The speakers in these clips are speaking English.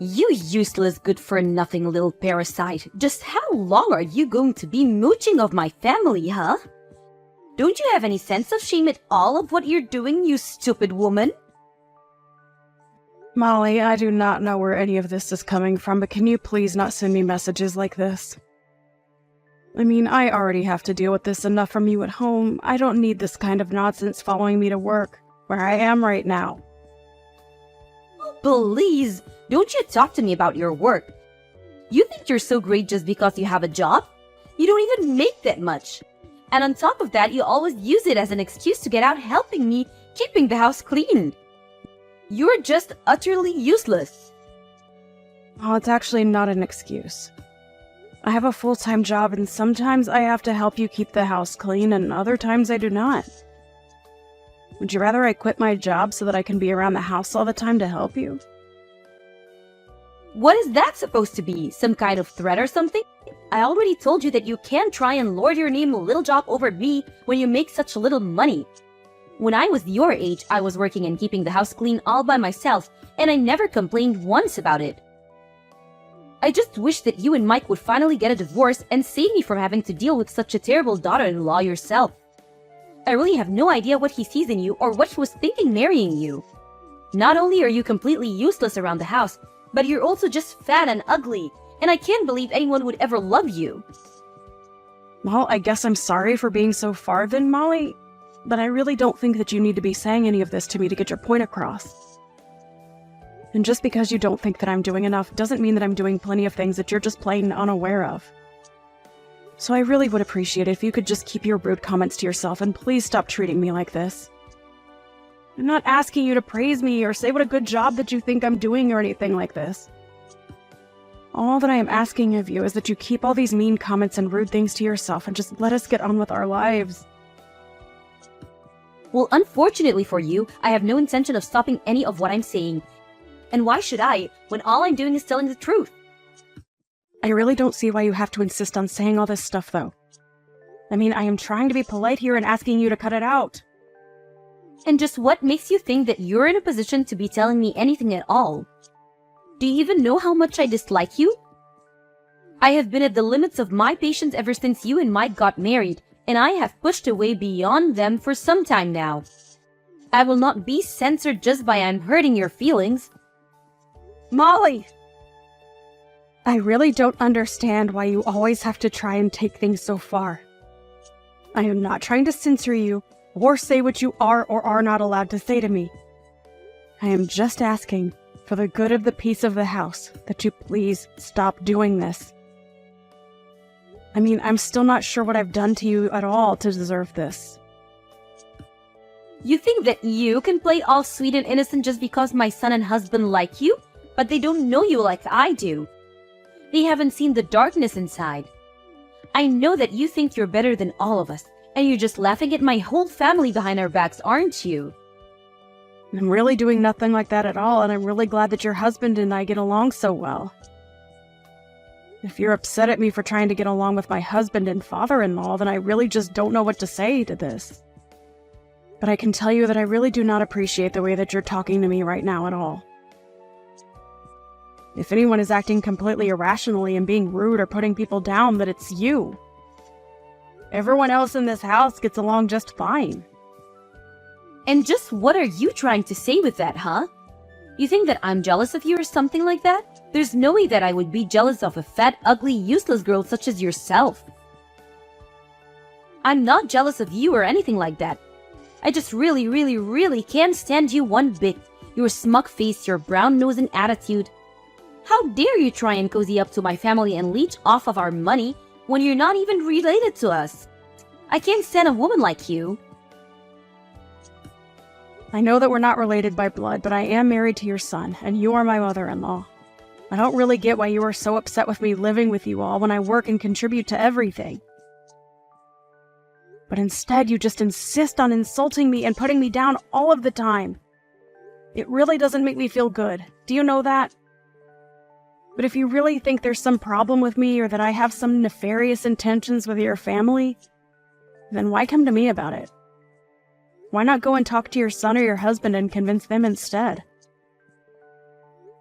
You useless good-for-nothing little parasite. Just how long are you going to be mooching of my family, huh? Don't you have any sense of shame at all of what you're doing, you stupid woman? Molly, I do not know where any of this is coming from, but can you please not send me messages like this? I mean, I already have to deal with this enough from you at home. I don't need this kind of nonsense following me to work, where I am right now. Please, don't you talk to me about your work. You think you're so great just because you have a job? You don't even make that much. And on top of that, you always use it as an excuse to get out helping me, keeping the house clean. You're just utterly useless. Oh, it's actually not an excuse. I have a full-time job, and sometimes I have to help you keep the house clean, and other times I do not. Would you rather I quit my job so that I can be around the house all the time to help you? What is that supposed to be? Some kind of threat or something? I already told you that you can't try and lord your name a little job over me when you make such little money. When I was your age, I was working and keeping the house clean all by myself, and I never complained once about it. I just wish that you and Mike would finally get a divorce and save me from having to deal with such a terrible daughter-in-law yourself. I really have no idea what he sees in you or what he was thinking marrying you. Not only are you completely useless around the house, but you're also just fat and ugly, and I can't believe anyone would ever love you. Well, I guess I'm sorry for being so far then, Molly, but I really don't think that you need to be saying any of this to me to get your point across. And just because you don't think that I'm doing enough doesn't mean that I'm doing plenty of things that you're just plain unaware of. So I really would appreciate it if you could just keep your rude comments to yourself and please stop treating me like this. I'm not asking you to praise me or say what a good job that you think I'm doing or anything like this. All that I am asking of you is that you keep all these mean comments and rude things to yourself and just let us get on with our lives. Well, unfortunately for you, I have no intention of stopping any of what I'm saying. And why should I, when all I'm doing is telling the truth? I really don't see why you have to insist on saying all this stuff, though. I mean, I am trying to be polite here and asking you to cut it out. And just what makes you think that you're in a position to be telling me anything at all? Do you even know how much I dislike you? I have been at the limits of my patience ever since you and Mike got married, and I have pushed away beyond them for some time now. I will not be censored just by I'm hurting your feelings. Molly! I really don't understand why you always have to try and take things so far. I am not trying to censor you or say what you are or are not allowed to say to me. I am just asking, for the good of the peace of the house, that you please stop doing this. I mean, I'm still not sure what I've done to you at all to deserve this. You think that you can play all sweet and innocent just because my son and husband like you? But they don't know you like I do. They haven't seen the darkness inside. I know that you think you're better than all of us, and you're just laughing at my whole family behind our backs, aren't you? I'm really doing nothing like that at all, and I'm really glad that your husband and I get along so well. If you're upset at me for trying to get along with my husband and father-in-law, then I really just don't know what to say to this. But I can tell you that I really do not appreciate the way that you're talking to me right now at all. If anyone is acting completely irrationally and being rude or putting people down, then it's you. Everyone else in this house gets along just fine. And just what are you trying to say with that, huh? You think that I'm jealous of you or something like that? There's no way that I would be jealous of a fat, ugly, useless girl such as yourself. I'm not jealous of you or anything like that. I just really can't stand you one bit. Your smug face, your brown nose and attitude. How dare you try and cozy up to my family and leech off of our money when you're not even related to us? I can't stand a woman like you. I know that we're not related by blood, but I am married to your son, and you are my mother-in-law. I don't really get why you are so upset with me living with you all when I work and contribute to everything. But instead, you just insist on insulting me and putting me down all of the time. It really doesn't make me feel good. Do you know that? But if you really think there's some problem with me or that I have some nefarious intentions with your family, then why come to me about it? Why not go and talk to your son or your husband and convince them instead?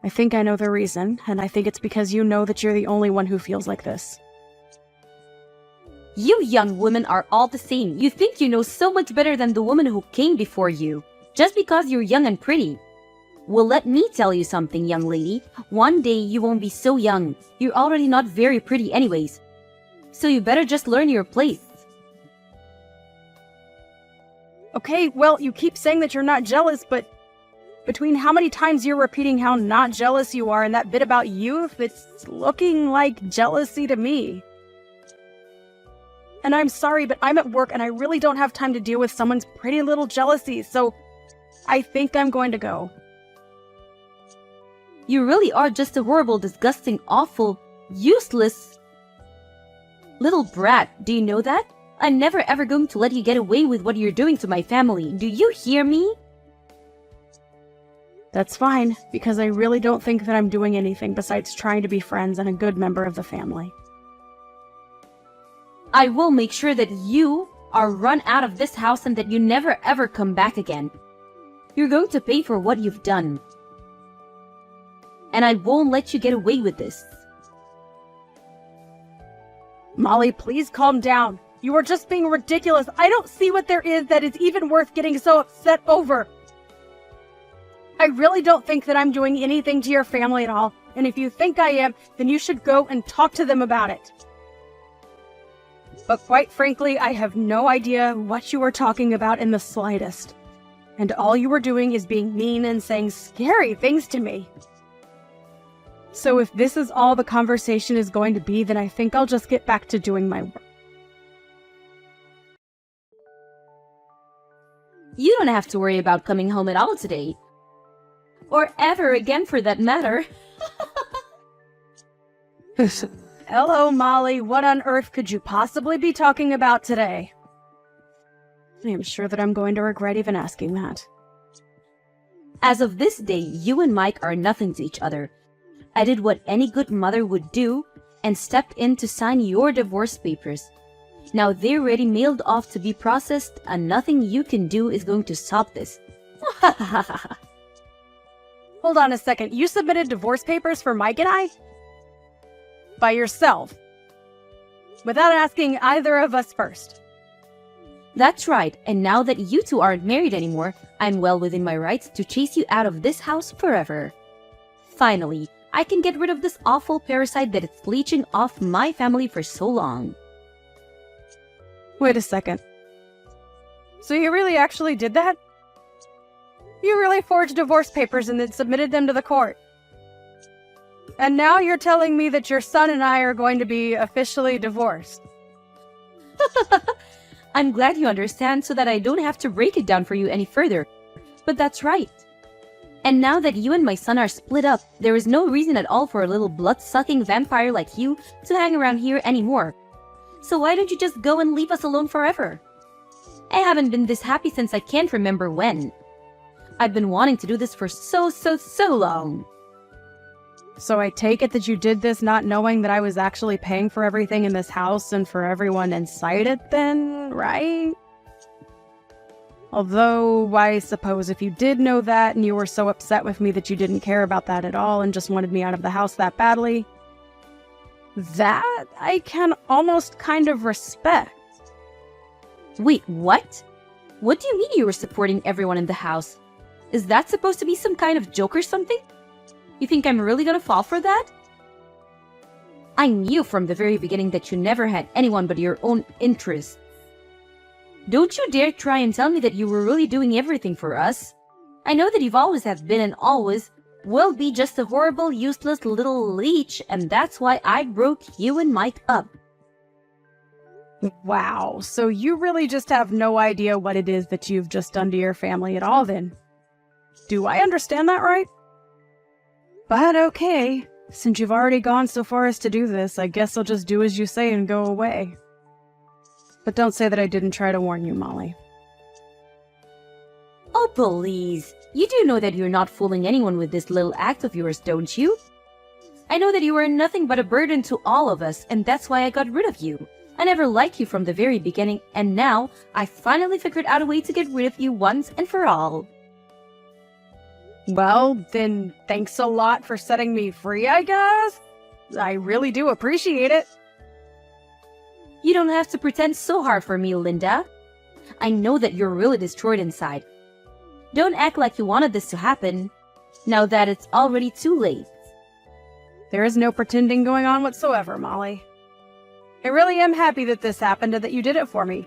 I think I know the reason, and I think it's because you know that you're the only one who feels like this. You young women are all the same. You think you know so much better than the woman who came before you, just because you're young and pretty. Well, let me tell you something, young lady. One day you won't be so young. You're already not very pretty anyways. So you better just learn your place. Okay, well, you keep saying that you're not jealous, but between how many times you're repeating how not jealous you are and that bit about youth, it's looking like jealousy to me. And I'm sorry, but I'm at work and I really don't have time to deal with someone's pretty little jealousy, so I think I'm going to go. You really are just a horrible, disgusting, awful, useless little brat. Do you know that? I'm never ever going to let you get away with what you're doing to my family. Do you hear me? That's fine, because I really don't think that I'm doing anything besides trying to be friends and a good member of the family. I will make sure that you are run out of this house and that you never ever come back again. You're going to pay for what you've done. And I won't let you get away with this. Molly, please calm down. You are just being ridiculous. I don't see what there is that is even worth getting so upset over. I really don't think that I'm doing anything to your family at all. And if you think I am, then you should go and talk to them about it. But quite frankly, I have no idea what you are talking about in the slightest. And all you are doing is being mean and saying scary things to me. So if this is all the conversation is going to be, then I think I'll just get back to doing my work. You don't have to worry about coming home at all today. Or ever again for that matter. Hello, Molly. What on earth could you possibly be talking about today? I am sure that I'm going to regret even asking that. As of this day, you and Mike are nothing to each other. I did what any good mother would do and stepped in to sign your divorce papers. Now they're ready mailed off to be processed and nothing you can do is going to stop this. Hold on a second. You submitted divorce papers for Mike and I? By yourself? Without asking either of us first? That's right, and now that you two aren't married anymore, I'm well within my rights to chase you out of this house forever. Finally, I can get rid of this awful parasite that is leeching off my family for so long. Wait a second. So you really actually did that? You really forged divorce papers and then submitted them to the court? And now you're telling me that your son and I are going to be officially divorced? I'm glad you understand so that I don't have to break it down for you any further. But that's right. And now that you and my son are split up, there is no reason at all for a little blood-sucking vampire like you to hang around here anymore. So why don't you just go and leave us alone forever? I haven't been this happy since I can't remember when. I've been wanting to do this for so long. So I take it that you did this not knowing that I was actually paying for everything in this house and for everyone inside it then, right? Although, I suppose if you did know that and you were so upset with me that you didn't care about that at all and just wanted me out of the house that badly, that I can almost kind of respect. Wait, what? What do you mean you were supporting everyone in the house? Is that supposed to be some kind of joke or something? You think I'm really gonna fall for that? I knew from the very beginning that you never had anyone but your own interests. Don't you dare try and tell me that you were really doing everything for us. I know that you've always have been and always will be just a horrible, useless little leech, and that's why I broke you and Mike up. Wow, so you really just have no idea what it is that you've just done to your family at all then? Do I understand that right? But okay, since you've already gone so far as to do this, I guess I'll just do as you say and go away. But don't say that I didn't try to warn you, Molly. Oh, please. You do know that you're not fooling anyone with this little act of yours, don't you? I know that you were nothing but a burden to all of us, and that's why I got rid of you. I never liked you from the very beginning, and now I finally figured out a way to get rid of you once and for all. Well, then thanks a lot for setting me free, I guess. I really do appreciate it. You don't have to pretend so hard for me, Linda. I know that you're really destroyed inside. Don't act like you wanted this to happen, now that it's already too late. There is no pretending going on whatsoever, Molly. I really am happy that this happened and that you did it for me.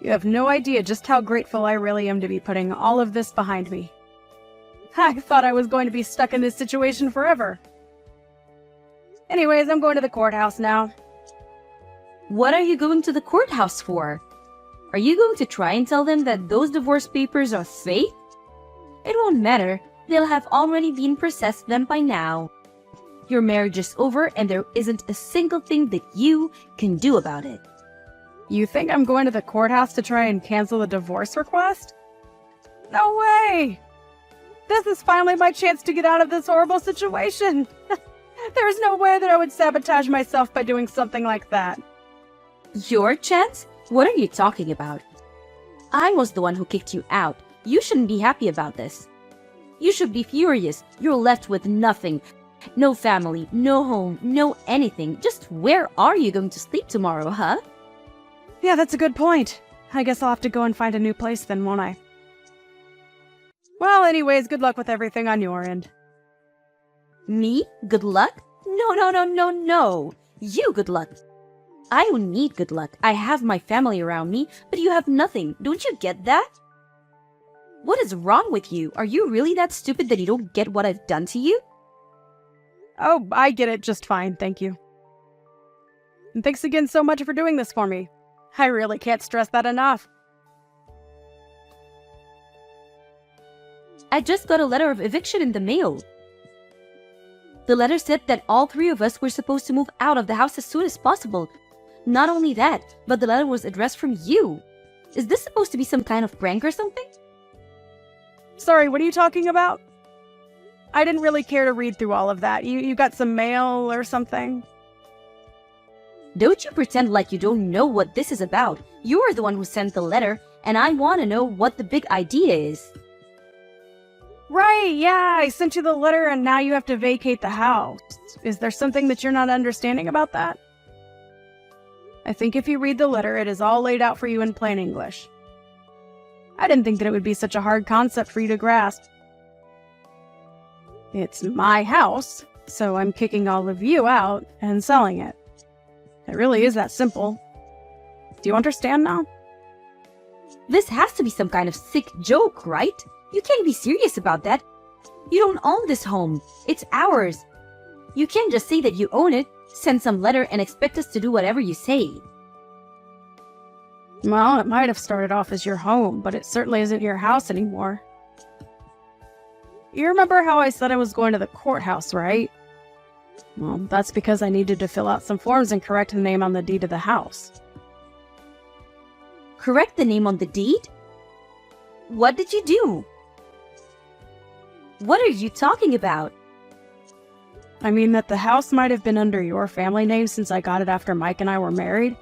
You have no idea just how grateful I really am to be putting all of this behind me. I thought I was going to be stuck in this situation forever. Anyways, I'm going to the courthouse now. What are you going to the courthouse for? Are you going to try and tell them that those divorce papers are fake? It won't matter. They'll have already been processed them by now. Your marriage is over and there isn't a single thing that you can do about it. You think I'm going to the courthouse to try and cancel the divorce request? No way! This is finally my chance to get out of this horrible situation. There's no way that I would sabotage myself by doing something like that. Your chance? What are you talking about? I was the one who kicked you out. You shouldn't be happy about this. You should be furious. You're left with nothing. No family, no home, no anything. Just where are you going to sleep tomorrow, huh? Yeah, that's a good point. I guess I'll have to go and find a new place then, won't I? Well, anyways, good luck with everything on your end. Me? Good luck? No. You good luck. I don't need good luck. I have my family around me, but you have nothing. Don't you get that? What is wrong with you? Are you really that stupid that you don't get what I've done to you? Oh, I get it just fine, thank you. And thanks again so much for doing this for me. I really can't stress that enough. I just got a letter of eviction in the mail. The letter said that all three of us were supposed to move out of the house as soon as possible. Not only that, but the letter was addressed from you. Is this supposed to be some kind of prank or something? Sorry, what are you talking about? I didn't really care to read through all of that. You got some mail or something? Don't you pretend like you don't know what this is about. You're the one who sent the letter, and I want to know what the big idea is. Right, yeah, I sent you the letter and now you have to vacate the house. Is there something that you're not understanding about that? I think if you read the letter, it is all laid out for you in plain English. I didn't think that it would be such a hard concept for you to grasp. It's my house, so I'm kicking all of you out and selling it. It really is that simple. Do you understand now? This has to be some kind of sick joke, right? You can't be serious about that. You don't own this home. It's ours. You can't just say that you own it, send some letter, and expect us to do whatever you say. Well, it might have started off as your home, but it certainly isn't your house anymore. You remember how I said I was going to the courthouse, right? Well, that's because I needed to fill out some forms and correct the name on the deed of the house. Correct the name on the deed? What did you do? What are you talking about? I mean that the house might have been under your family name since I got it after Mike and I were married.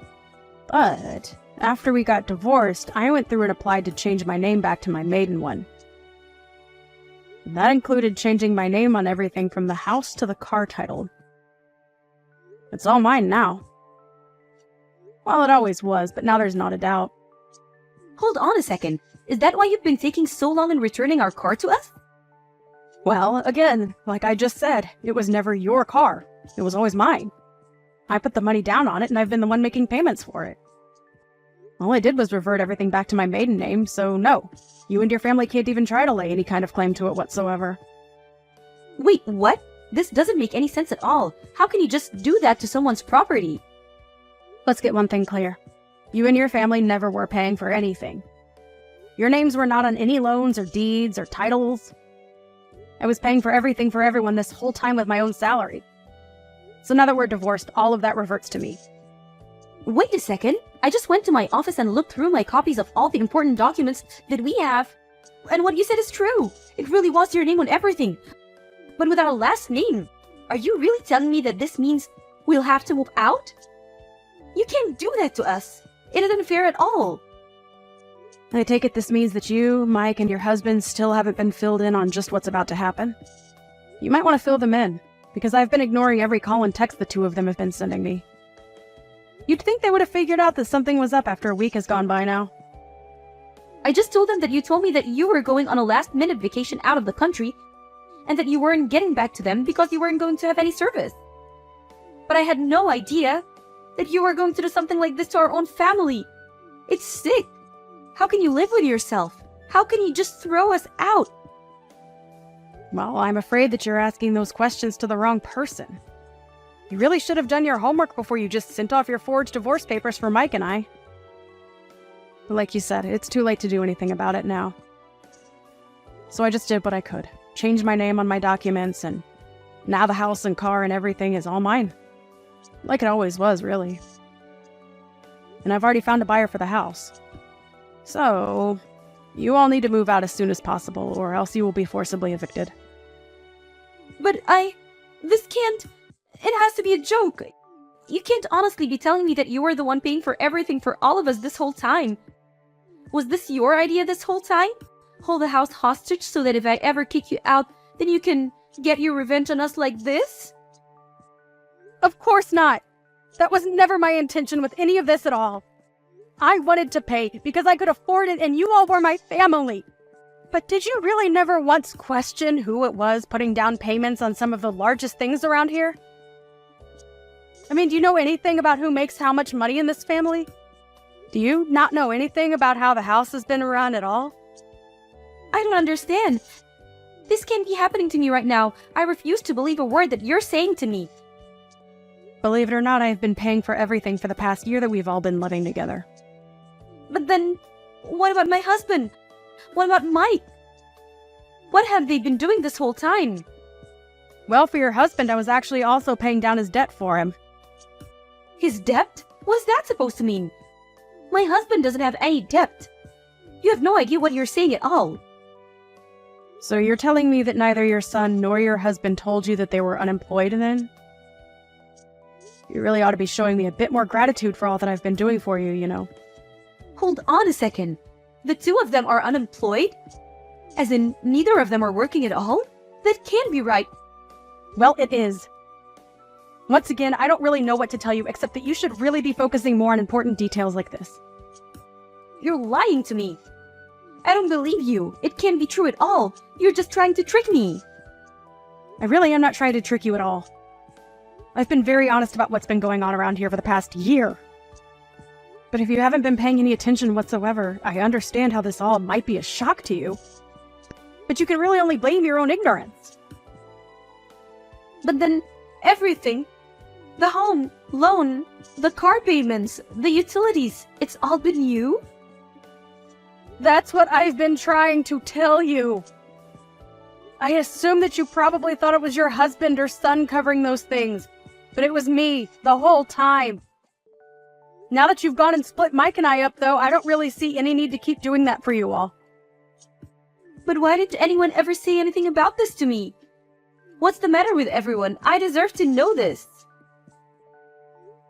But after we got divorced, I went through and applied to change my name back to my maiden one. And that included changing my name on everything from the house to the car title. It's all mine now. Well, it always was, but now there's not a doubt. Hold on a second. Is that why you've been taking so long in returning our car to us? Well, again, like I just said, it was never your car. It was always mine. I put the money down on it, and I've been the one making payments for it. All I did was revert everything back to my maiden name, so no. You and your family can't even try to lay any kind of claim to it whatsoever. Wait, what? This doesn't make any sense at all. How can you just do that to someone's property? Let's get one thing clear. You and your family never were paying for anything. Your names were not on any loans or deeds or titles. I was paying for everything for everyone this whole time with my own salary. So now that we're divorced, all of that reverts to me. Wait a second. I just went to my office and looked through my copies of all the important documents that we have. And what you said is true. It really was your name on everything. But with our last name. Are you really telling me that this means we'll have to move out? You can't do that to us. It isn't fair at all. I take it this means that you, Mike, and your husband still haven't been filled in on just what's about to happen? You might want to fill them in, because I've been ignoring every call and text the two of them have been sending me. You'd think they would have figured out that something was up after a week has gone by now. I just told them that you told me that you were going on a last-minute vacation out of the country and that you weren't getting back to them because you weren't going to have any service. But I had no idea that you were going to do something like this to our own family. It's sick. How can you live with yourself? How can you just throw us out? Well, I'm afraid that you're asking those questions to the wrong person. You really should have done your homework before you just sent off your forged divorce papers for Mike and I. But like you said, it's too late to do anything about it now. So I just did what I could. Changed my name on my documents, and now the house and car and everything is all mine. Like it always was, really. And I've already found a buyer for the house. So, you all need to move out as soon as possible, or else you will be forcibly evicted. But this can't... It has to be a joke. You can't honestly be telling me that you were the one paying for everything for all of us this whole time. Was this your idea this whole time? Hold the house hostage so that if I ever kick you out, then you can get your revenge on us like this? Of course not! That was never my intention with any of this at all. I wanted to pay because I could afford it and you all were my family. But did you really never once question who it was putting down payments on some of the largest things around here? I mean, do you know anything about who makes how much money in this family? Do you not know anything about how the house has been run at all? I don't understand. This can't be happening to me right now. I refuse to believe a word that you're saying to me. Believe it or not, I've been paying for everything for the past year that we've all been living together. But then, what about my husband? What about Mike? What have they been doing this whole time? Well, for your husband, I was actually also paying down his debt for him. His debt? What's that supposed to mean? My husband doesn't have any debt. You have no idea what you're saying at all. So you're telling me that neither your son nor your husband told you that they were unemployed then? You really ought to be showing me a bit more gratitude for all that I've been doing for you, you know. Hold on a second. The two of them are unemployed? As in, neither of them are working at all? That can't be right. Well, it is. Once again, I don't really know what to tell you except that you should really be focusing more on important details like this. You're lying to me. I don't believe you. It can't be true at all. You're just trying to trick me. I really am not trying to trick you at all. I've been very honest about what's been going on around here for the past year. But if you haven't been paying any attention whatsoever, I understand how this all might be a shock to you. But you can really only blame your own ignorance. But then, everything, the home, loan, the car payments, the utilities, it's all been you? That's what I've been trying to tell you. I assume that you probably thought it was your husband or son covering those things, but it was me the whole time. Now that you've gone and split Mike and I up, though, I don't really see any need to keep doing that for you all. But why didn't anyone ever say anything about this to me? What's the matter with everyone? I deserve to know this.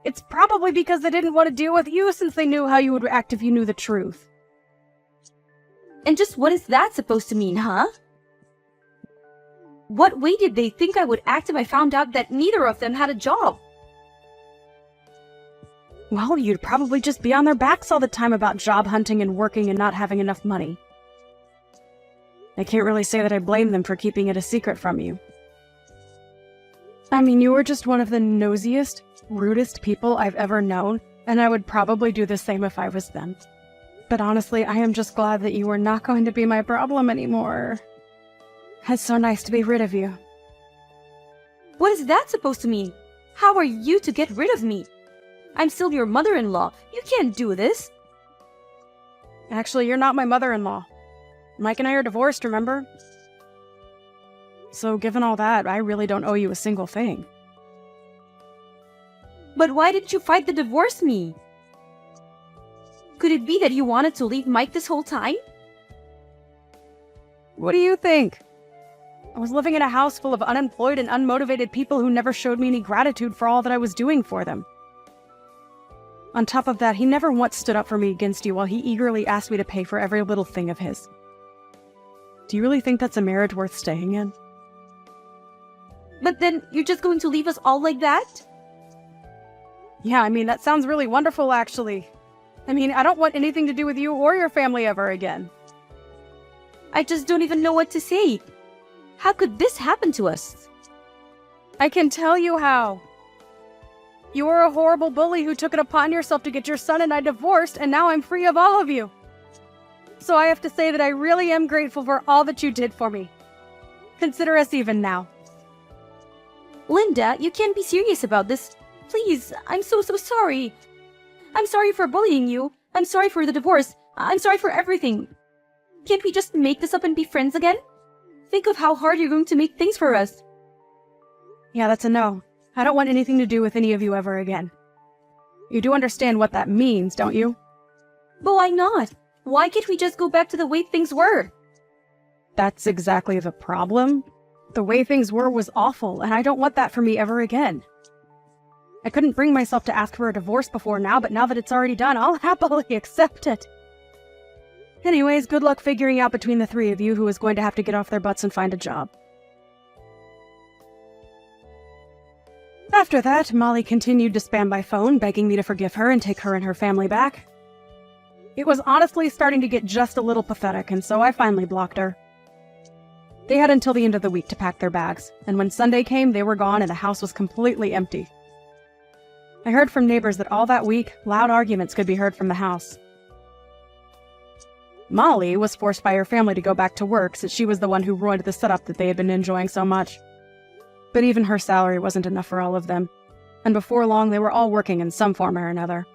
It's probably because they didn't want to deal with you since they knew how you would act if you knew the truth. And just what is that supposed to mean, huh? What way did they think I would act if I found out that neither of them had a job? Well, you'd probably just be on their backs all the time about job hunting and working and not having enough money. I can't really say that I blame them for keeping it a secret from you. I mean, you were just one of the nosiest, rudest people I've ever known, and I would probably do the same if I was them. But honestly, I am just glad that you are not going to be my problem anymore. It's so nice to be rid of you. What is that supposed to mean? How are you to get rid of me? I'm still your mother-in-law. You can't do this. Actually, you're not my mother-in-law. Mike and I are divorced, remember? So given all that, I really don't owe you a single thing. But why didn't you fight to divorce me? Could it be that you wanted to leave Mike this whole time? What do you think? I was living in a house full of unemployed and unmotivated people who never showed me any gratitude for all that I was doing for them. On top of that, he never once stood up for me against you while he eagerly asked me to pay for every little thing of his. Do you really think that's a marriage worth staying in? But then you're just going to leave us all like that? Yeah, I mean, that sounds really wonderful, actually. I mean, I don't want anything to do with you or your family ever again. I just don't even know what to say. How could this happen to us? I can tell you how. You were a horrible bully who took it upon yourself to get your son and I divorced, and now I'm free of all of you. So I have to say that I really am grateful for all that you did for me. Consider us even now. Linda, you can't be serious about this. Please, I'm so sorry. I'm sorry for bullying you. I'm sorry for the divorce. I'm sorry for everything. Can't we just make this up and be friends again? Think of how hard you're going to make things for us. Yeah, that's a no. I don't want anything to do with any of you ever again. You do understand what that means, don't you? But why not? Why can't we just go back to the way things were? That's exactly the problem. The way things were was awful, and I don't want that for me ever again. I couldn't bring myself to ask for a divorce before now, but now that it's already done, I'll happily accept it. Anyways, good luck figuring out between the three of you who is going to have to get off their butts and find a job. After that, Molly continued to spam by phone, begging me to forgive her and take her and her family back. It was honestly starting to get just a little pathetic, and so I finally blocked her. They had until the end of the week to pack their bags, and when Sunday came, they were gone and the house was completely empty. I heard from neighbors that all that week, loud arguments could be heard from the house. Molly was forced by her family to go back to work since she was the one who ruined the setup that they had been enjoying so much. But even her salary wasn't enough for all of them, and before long they were all working in some form or another.